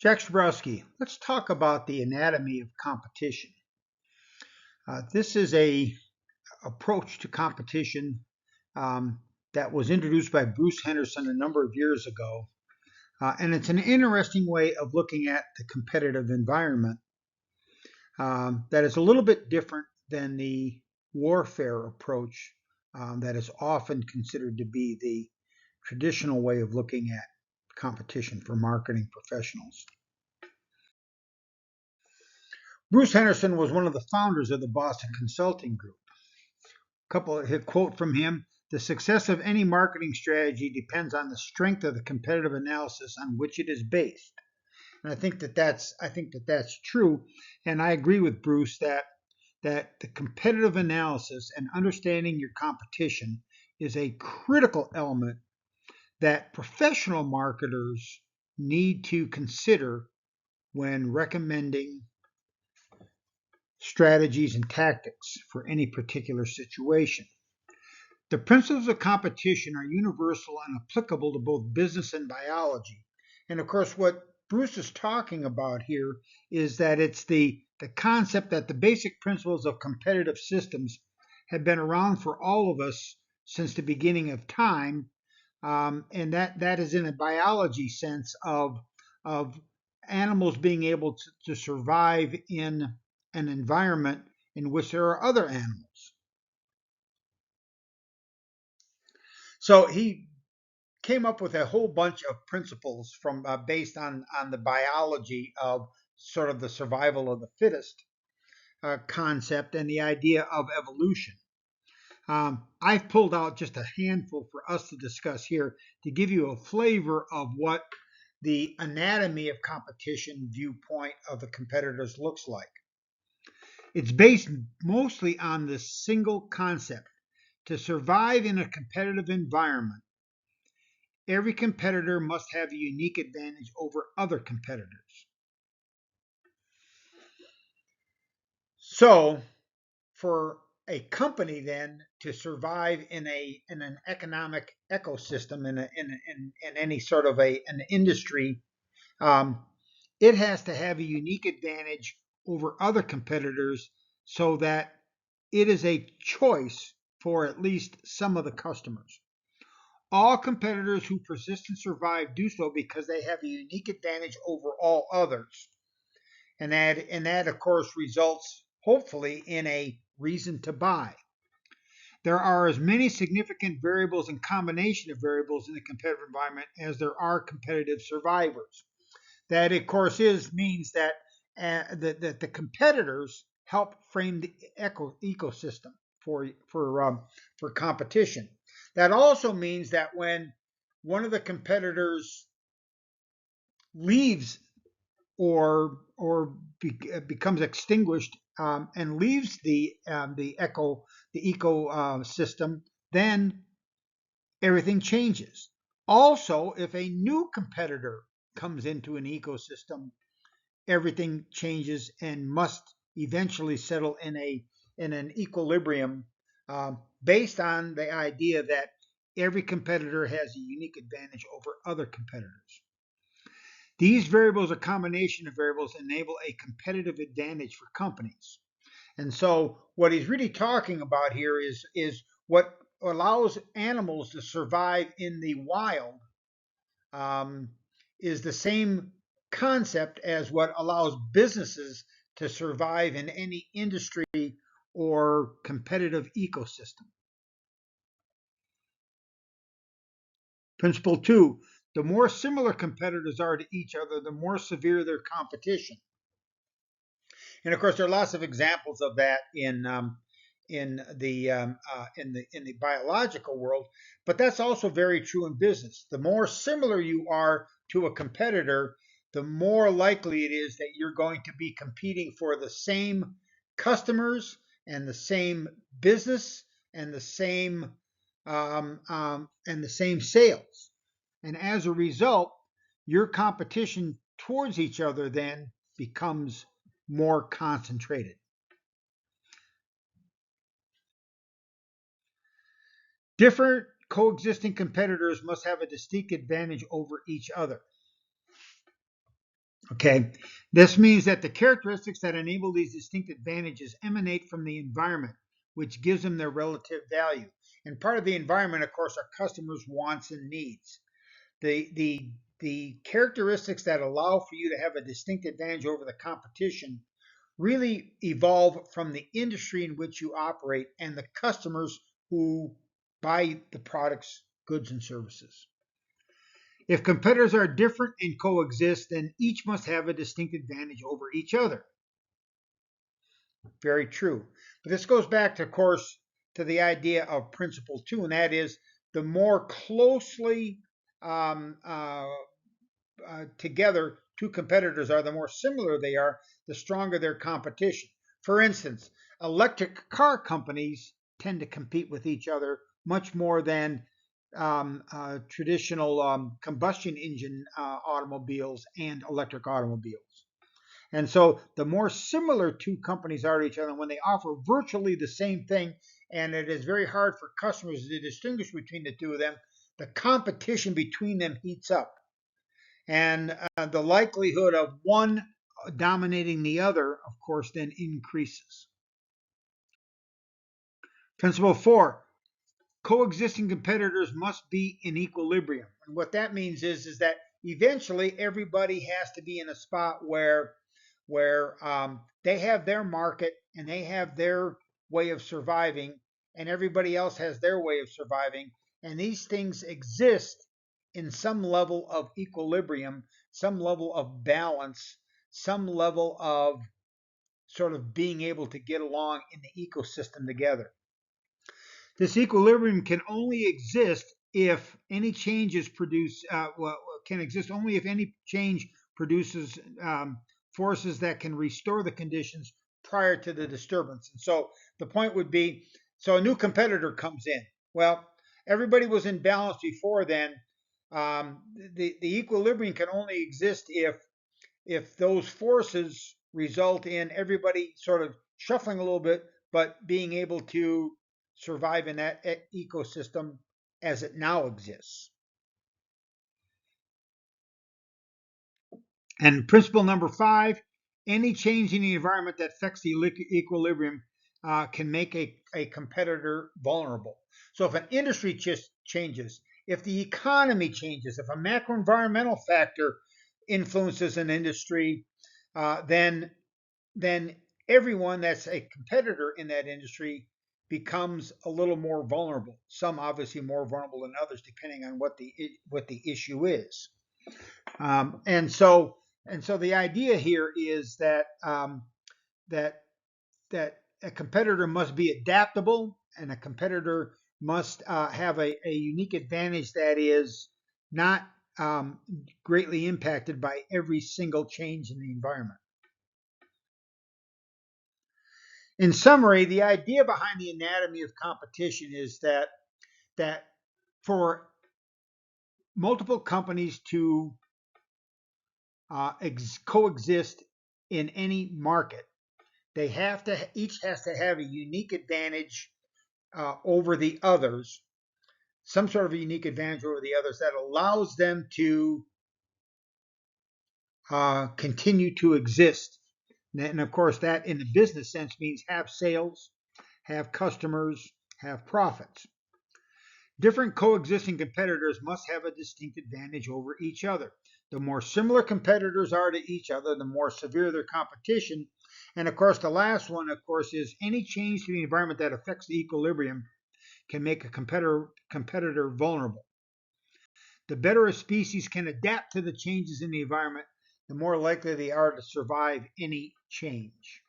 Jack Zabrowski, let's talk about the anatomy of competition. This is a approach to competition that was introduced by Bruce Henderson a number of years ago. And it's an interesting way of looking at the competitive environment that is a little bit different than the warfare approach that is often considered to be the traditional way of looking at competition for marketing professionals. Bruce Henderson was one of the founders of the Boston Consulting Group. A quote from him: "The success of any marketing strategy depends on the strength of the competitive analysis on which it is based." And I think that's true, and I agree with Bruce that the competitive analysis and understanding your competition is a critical element that professional marketers need to consider when recommending strategies and tactics for any particular situation. The principles of competition are universal and applicable to both business and biology. And of course, what Bruce is talking about here is that it's the concept that the basic principles of competitive systems have been around for all of us since the beginning of time, and that is in a biology sense of animals being able to survive in an environment in which there are other animals. So he came up with a whole bunch of principles from based on the biology of sort of the survival of the fittest concept and the idea of evolution. I've pulled out just a handful for us to discuss here to give you a flavor of what the anatomy of competition viewpoint of the competitors looks like. It's based mostly on this single concept: to survive in a competitive environment, every competitor must have a unique advantage over other competitors. So, for a company then to survive in an economic ecosystem in any sort of an industry, um, it has to have a unique advantage over other competitors so that it is a choice for at least some of the customers. All competitors who persist and survive do so because they have a unique advantage over all others. And that of course results hopefully in a reason to buy. There are as many significant variables and combination of variables in the competitive environment as there are competitive survivors. That of course means that that the competitors help frame the ecosystem for competition. That also means that when one of the competitors leaves becomes extinguished and leaves the ecosystem, then everything changes. Also, if a new competitor comes into an ecosystem, everything changes and must eventually settle in an equilibrium based on the idea that every competitor has a unique advantage over other competitors. These variables, a combination of variables, enable a competitive advantage for companies. And so what he's really talking about here is what allows animals to survive in the wild is the same concept as what allows businesses to survive in any industry or competitive ecosystem. Principle 2: the more similar competitors are to each other, the more severe their competition. And of course, there are lots of examples of that in the biological world, but that's also very true in business. The more similar you are to a competitor, the more likely it is that you're going to be competing for the same customers and the same business and the same sales. And as a result, your competition towards each other then becomes more concentrated. Different coexisting competitors must have a distinct advantage over each other. Okay, this means that the characteristics that enable these distinct advantages emanate from the environment, which gives them their relative value. And part of the environment, of course, are customers' wants and needs. The characteristics that allow for you to have a distinct advantage over the competition really evolve from the industry in which you operate and the customers who buy the products, goods, and services. If competitors are different and coexist, then each must have a distinct advantage over each other. Very true. But this goes back, of course, to the idea of principle two, and that is the more closely um, uh, together two competitors are, the more similar they are, the stronger their competition. For instance, electric car companies tend to compete with each other much more than traditional combustion engine automobiles and electric automobiles. And so the more similar two companies are to each other when they offer virtually the same thing, and it is very hard for customers to distinguish between the two of them, the competition between them heats up. And the likelihood of one dominating the other, of course, then increases. Principle four, coexisting competitors must be in equilibrium. And what that means is that eventually everybody has to be in a spot where they have their market and they have their way of surviving, and everybody else has their way of surviving, and these things exist in some level of equilibrium, some level of balance, some level of sort of being able to get along in the ecosystem together. This equilibrium can only exist if any changes produce, can exist only if any change produces forces that can restore the conditions prior to the disturbance. And so the point would be, so a new competitor comes in. Well, everybody was in balance before then. The equilibrium can only exist if those forces result in everybody sort of shuffling a little bit, but being able to survive in that ecosystem as it now exists. And principle number five, any change in the environment that affects the equilibrium can make a competitor vulnerable. So if an industry just changes, if the economy changes, if a macro environmental factor influences an industry, then everyone that's a competitor in that industry becomes a little more vulnerable. Some obviously more vulnerable than others, depending on what the issue is. And so the idea here is that that a competitor must be adaptable, and a competitor must have a unique advantage that is not greatly impacted by every single change in the environment. In summary, the idea behind the anatomy of competition is that for multiple companies to coexist in any market, they have to each has to have a unique advantage over the others, some sort of a unique advantage over the others that allows them to continue to exist. And of course, that in the business sense means have sales, have customers, have profits. Different coexisting competitors must have a distinct advantage over each other. The more similar competitors are to each other, the more severe their competition. And of course, the last one, of course, is any change to the environment that affects the equilibrium can make a competitor vulnerable. The better a species can adapt to the changes in the environment, the more likely they are to survive any change.